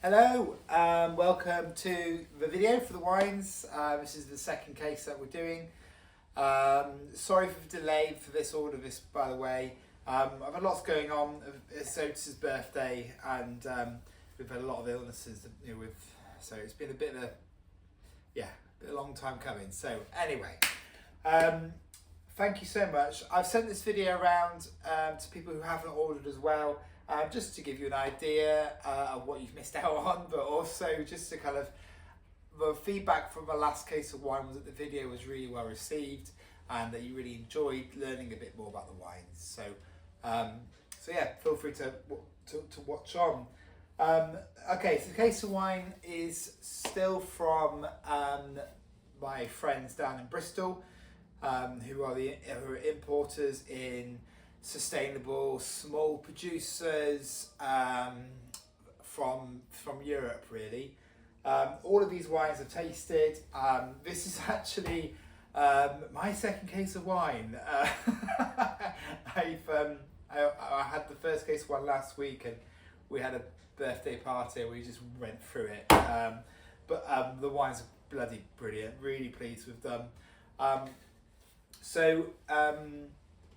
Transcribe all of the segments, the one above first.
Hello, welcome to the video for the wines. This is the second case that we're doing. Sorry for the delay for this order, by the way. I've had lots going on. It's Otis's birthday and we've had a lot of illnesses to deal with. So it's been a bit of a long time coming. So anyway, thank you so much. I've sent this video around to people who haven't ordered as well. Just to give you an idea of what you've missed out on, but also just to kind of, the feedback from the last case of wine was that the video was really well received and that you really enjoyed learning a bit more about the wines. So yeah, feel free to watch on. Okay, so the case of wine is still from my friends down in Bristol, who are importers in sustainable small producers from Europe, really. All of these wines I've tasted. This is actually my second case of wine. I had the first case of wine last week, and we had a birthday party and we just went through it. But the wines are bloody brilliant. Really pleased with them.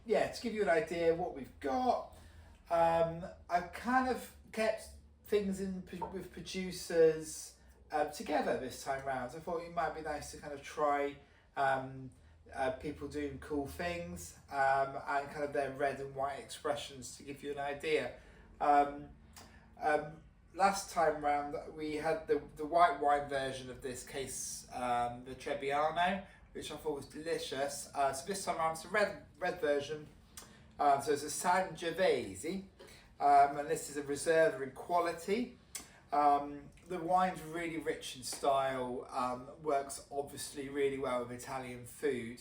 Yeah, to give you an idea of what we've got, I've kind of kept things with producers together this time round. So I thought it might be nice to kind of try people doing cool things and kind of their red and white expressions to give you an idea. Last time round we had the white wine version of this case, the Trebbiano, which I thought was delicious. So this time around it's a red version. So it's a Sangiovese, and this is a reserve in quality. The wine's really rich in style, works obviously really well with Italian food,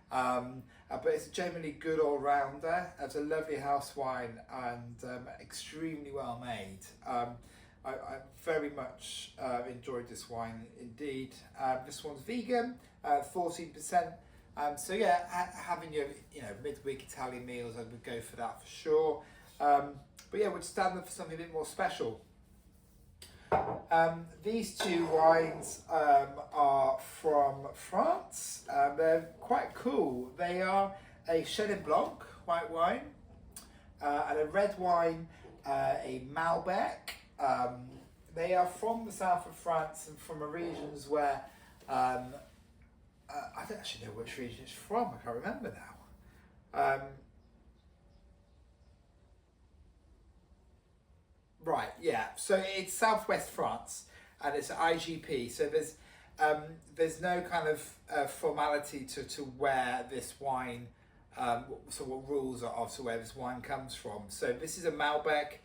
but it's a generally good all-rounder. It's a lovely house wine and extremely well made. I very much enjoyed this wine indeed. This one's vegan, 14%. So yeah, having your midweek Italian meals, I would go for that for sure. But yeah, would stand up for something a bit more special. These two wines are from France. They're quite cool. They are a Chenin Blanc white wine and a red wine, a Malbec. They are from the south of France and from regions where I don't actually know which region it's from. I can't remember now. Right, yeah. So it's southwest France, and it's IGP. So there's no kind of formality to where this wine. So what rules are of to where this wine comes from. So this is a Malbec.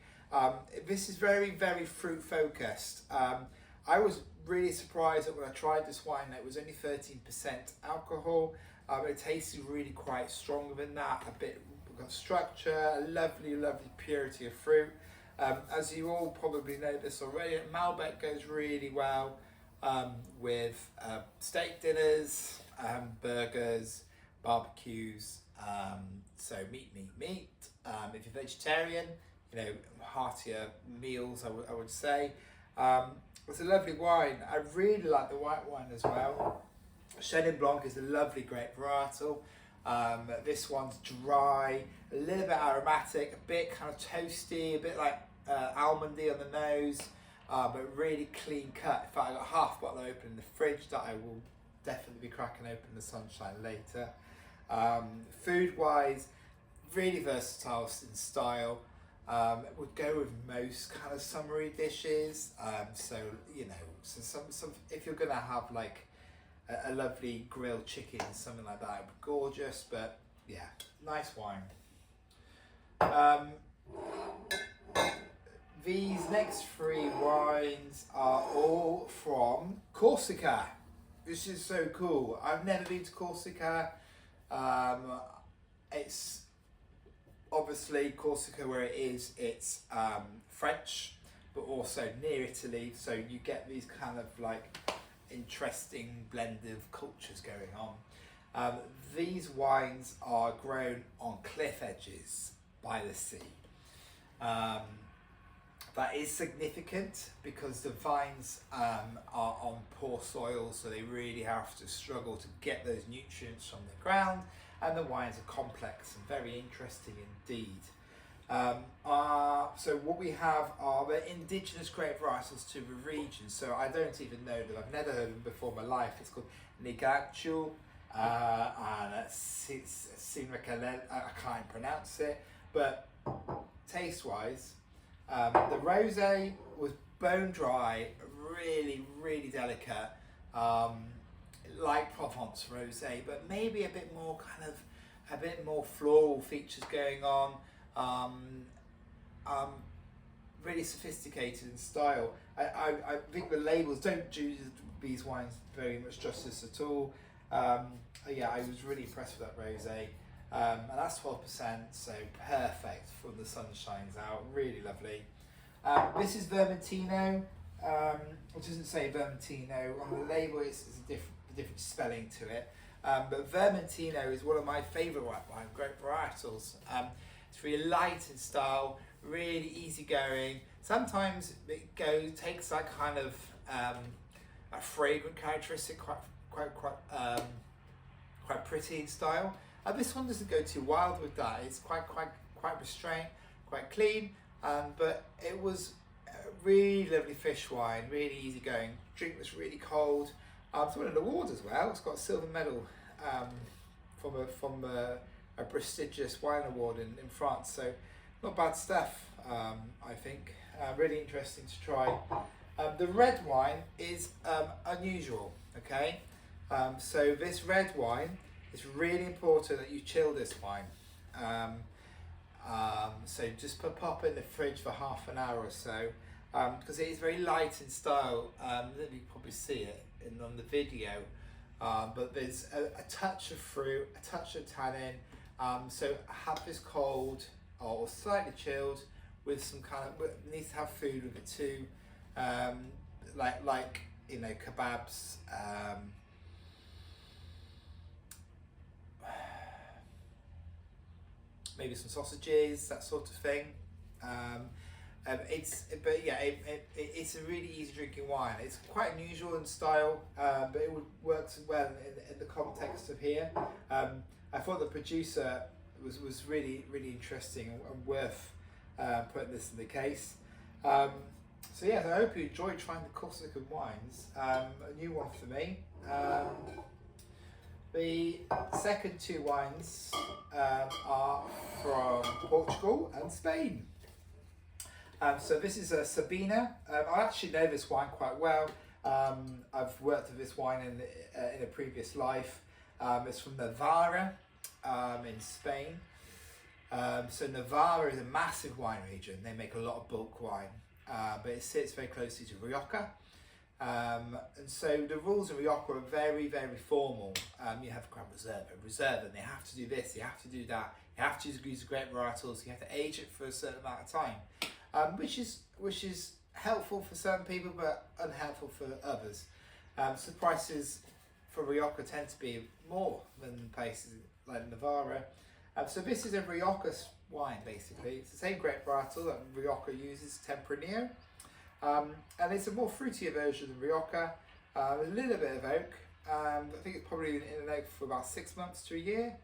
This is very, very fruit focused. I was really surprised that when I tried this wine, it was only 13% alcohol. It tasted really quite strong than that. A bit got structure, a lovely, lovely purity of fruit. As you all probably know this already, Malbec goes really well with steak dinners, burgers, barbecues. So meat. If you're vegetarian, heartier meals, I would say. It's a lovely wine. I really like the white wine as well. Chenin Blanc is a lovely grape varietal. This one's dry, a little bit aromatic, a bit kind of toasty, a bit like almondy on the nose, but really clean cut. In fact, I got half bottle open in the fridge that I will definitely be cracking open in the sunshine later. Food wise, really versatile in style. Would go with most kind of summery dishes. So some if you're gonna have like a lovely grilled chicken, something like that, it would be gorgeous. But yeah, nice wine. These next three wines are all from Corsica. This is so cool. I've never been to Corsica. It's obviously Corsica where it is, it's French, but also near Italy, so you get these kind of like interesting blend of cultures going on. These wines are grown on cliff edges by the sea. That is significant because the vines are on poor soil, so they really have to struggle to get those nutrients from the ground, and the wines are complex and very interesting indeed. So what we have are the indigenous grape varietals to the region, so I don't even know them, I've never heard of them before in my life. It's called Nigachu, and I can't pronounce it, but taste-wise, the rosé was bone dry, really, really delicate, like Provence rosé, but maybe a bit more floral features going on. Really sophisticated in style. I think the labels don't do these wines very much justice at all. Yeah, I was really impressed with that rosé. And that's 12%, so perfect when the sun shines out, really lovely. This is Vermentino, which doesn't say Vermentino, on the label it's a different spelling to it. But Vermentino is one of my favourite white wine grape varietals. It's really light in style, really easygoing. Sometimes it takes that kind of a fragrant characteristic, quite pretty in style. This one doesn't go too wild with that. It's quite restrained, quite clean, but it was a really lovely fish wine, really easy going. Drink was really cold. It's won an award as well. It's got a silver medal from a prestigious wine award in France. So not bad stuff, I think. Really interesting to try. The red wine is unusual. Okay, so this red wine. It's really important that you chill this wine. So just pop it in the fridge for half an hour or so, because it is very light in style. You probably see it on the video, but there's a touch of fruit, a touch of tannin. So have this cold or slightly chilled with some needs to have food with it too, like kebabs. Maybe some sausages, that sort of thing. It's a really easy drinking wine. It's quite unusual in style, but it would work well in the context of here. I thought the producer was really interesting and worth putting this in the case. So yeah, I hope you enjoyed trying the Corsican wines. A new one for me. The second two wines are from Portugal and Spain. So this is a Sabina. I actually know this wine quite well. I've worked with this wine in a previous life. It's from Navarra in Spain. So Navarra is a massive wine region. They make a lot of bulk wine, but it sits very closely to Rioja. And so the rules of Rioja are very formal. You have Grand Reserve, and they have to do this, you have to do that, you have to use the grape varietals, you have to age it for a certain amount of time, which is helpful for certain people but unhelpful for others. So prices for Rioja tend to be more than places like Navarra. So this is a Rioja wine basically. It's the same grape varietal that Rioja uses, Tempranillo. And it's a more fruitier version than Rioja, a little bit of oak. I think it's probably in an oak for about 6 months to a year.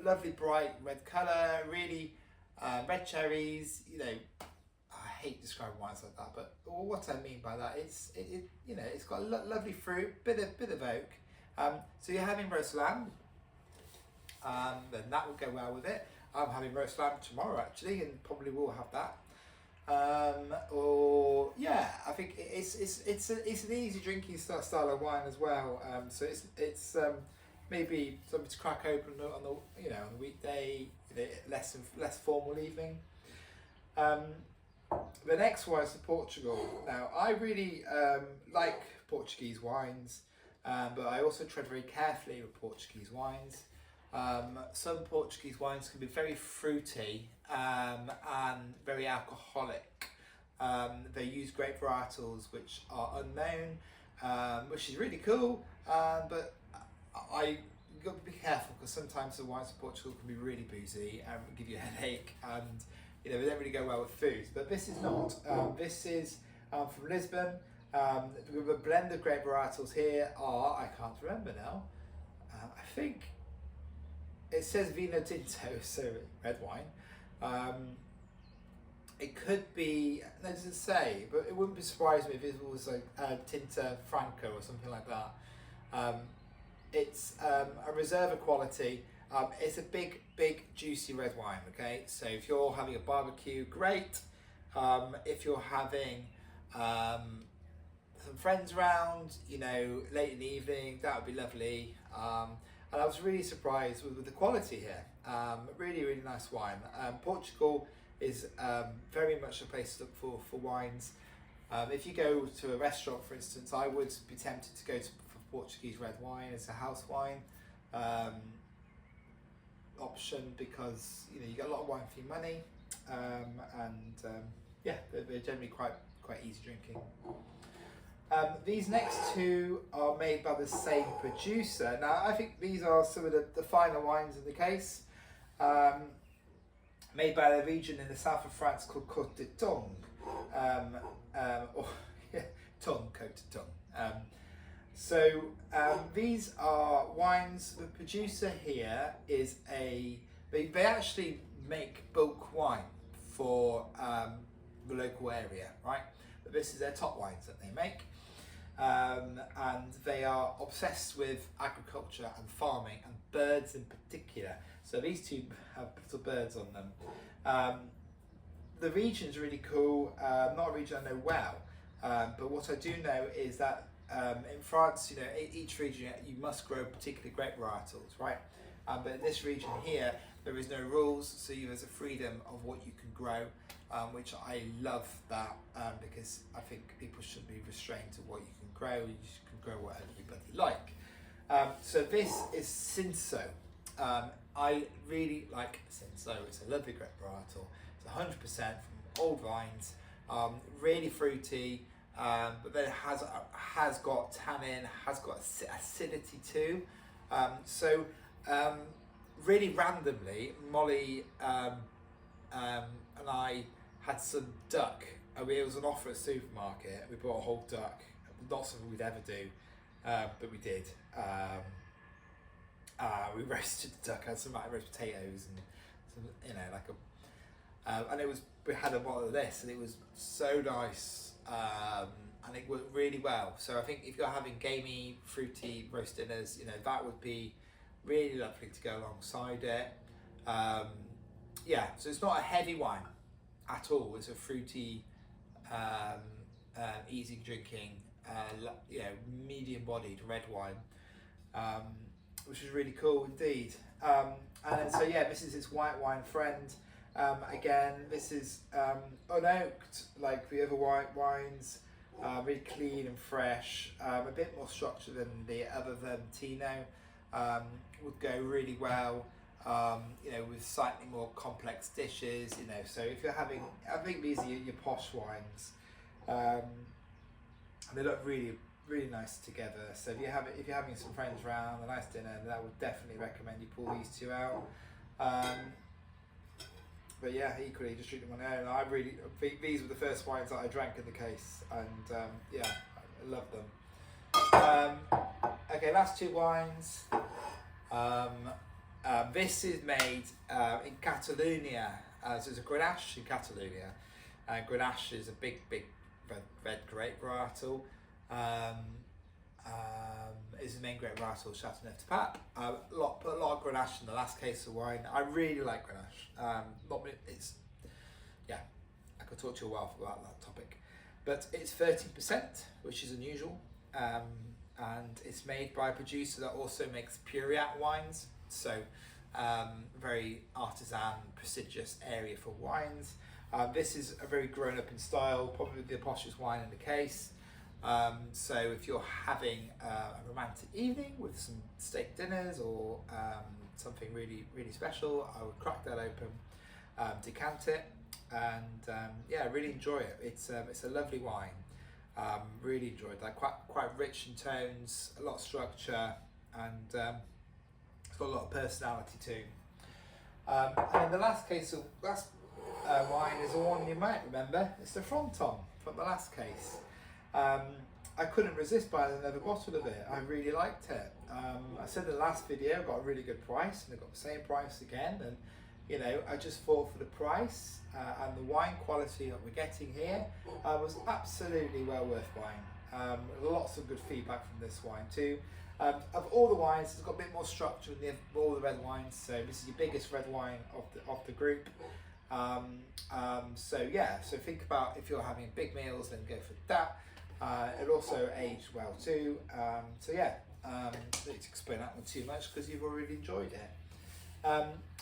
Lovely bright red colour, really red cherries. I hate describing wines like that, but what I mean by that, it's got a lovely fruit, bit of oak. So you're having roast lamb, then that will go well with it. I'm having roast lamb tomorrow actually, and probably will have that. I think it's an easy drinking style of wine as well. So it's maybe something to crack open on the weekday, less formal evening. The next wine is Portugal. Now I really like Portuguese wines, but I also tread very carefully with Portuguese wines. Some Portuguese wines can be very fruity and very alcoholic. They use grape varietals which are unknown, which is really cool, but you've got to be careful because sometimes the wines of Portugal can be really boozy and give you a headache, and they don't really go well with food. But this is not. This is from Lisbon. The blend of grape varietals here are, I can't remember now. I think it says Vino Tinto, so red wine. It could be, no, it doesn't say, but it wouldn't surprise me if it was like Tinta Franco or something like that. It's a reserva quality. It's a big, juicy red wine, okay? So if you're having a barbecue, great. If you're having some friends around, late in the evening, that would be lovely. And I was really surprised with the quality here. Really, really nice wine. Portugal is very much a place to look for wines. If you go to a restaurant, for instance, I would be tempted to go for Portuguese red wine as a house wine option, because you get a lot of wine for your money, yeah, they're generally quite easy drinking. These next two are made by the same producer. Now, I think these are some of the finer wines in the case. Made by a region in the south of France called Côte de Tongue, Côte de Tongue. These are wines. The producer here is they actually make bulk wine for the local area, right? But this is their top wines that they make. And they are obsessed with agriculture and farming and birds in particular. So these two have little birds on them. The region's really cool. Not a region I know well, but what I do know is that in France, each region you must grow particular grape varietals, right? But in this region here, there is no rules, so there's a freedom of what you can grow, which I love that, because I think people shouldn't be restrained to what you can grow. You can grow whatever you bloody like. So this is Cinsault. I really like Cinsault. It's a lovely grape varietal. It's 100% from old vines, really fruity, but then it has got tannin, has got acidity too. Really randomly, Molly and I had some duck. It was an offer at a supermarket. We bought a whole duck. Not something we'd ever do, but we did. We roasted the duck, had some roast potatoes and some, and we had a bottle of this, and it was so nice, and it worked really well. So I think if you're having gamey, fruity roast dinners, that would be really lovely to go alongside it. So it's not a heavy wine at all. It's a fruity, easy drinking, medium-bodied red wine, which is really cool indeed. This is its white wine friend. Again, this is unoaked like the other white wines, really clean and fresh, a bit more structured than the other Vermentino. Would go really well, with slightly more complex dishes, so if you're having, I think these are your posh wines, and they look really, really nice together. So if you're having some friends around, a nice dinner, then I would definitely recommend you pull these two out. But yeah, equally, just drink them on their own. These were the first wines that I drank in the case, and I love them. Okay, last two wines. This is made in Catalonia. So it's a Grenache in Catalonia. Grenache is a big red grape varietal. Is the main grape varietal Châteauneuf du Pape. Put a lot of Grenache in the last case of wine. I really like Grenache. I could talk to you a while about that topic, but it's 13%, which is unusual. And it's made by a producer that also makes Puriat wines, so very artisan, prestigious area for wines. This is a very grown up in style, probably the poshest wine in the case. So if you're having a romantic evening with some steak dinners or something really, really special, I would crack that open, decant it, and really enjoy it. It's a lovely wine. Really enjoyed that. Quite rich in tones, a lot of structure, and it's got a lot of personality too. And in the last wine is the one you might remember. It's the Fronton from the last case. I couldn't resist buying another bottle of it. I really liked it. I said in the last video I got a really good price, and I got the same price again. And you know, I just thought for the price and the wine quality that we're getting here was absolutely well worth buying. Lots of good feedback from this wine too. Of all the wines, it's got a bit more structure than all the red wines. So this is your biggest red wine of the group. So yeah, so think about if you're having big meals, then go for that. It also aged well too. So yeah, I don't need to explain that one too much because you've already enjoyed it.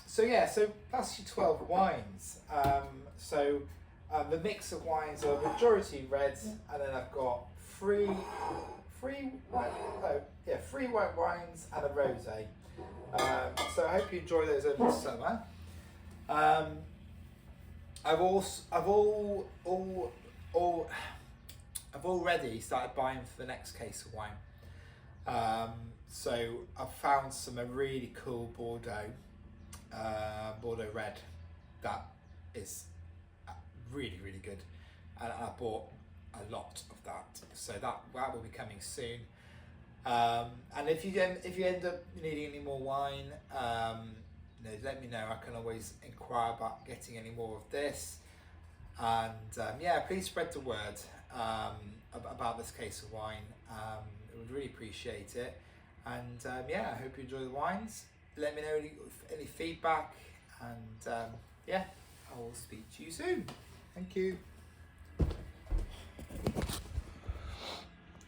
So yeah, so that's your 12 wines. The mix of wines are majority reds, and then I've got three white wines and a rosé. So I hope you enjoy those over the summer. I've already started buying for the next case of wine. So I've found some really cool Bordeaux red that is really good, and I bought a lot of that. So that will be coming soon. And if you end up needing any more wine, let me know. I can always inquire about getting any more of this. And yeah, please spread the word about this case of wine. I would really appreciate it. And yeah, I hope you enjoy the wines. Let me know any feedback, and yeah, I will speak to you soon. Thank you.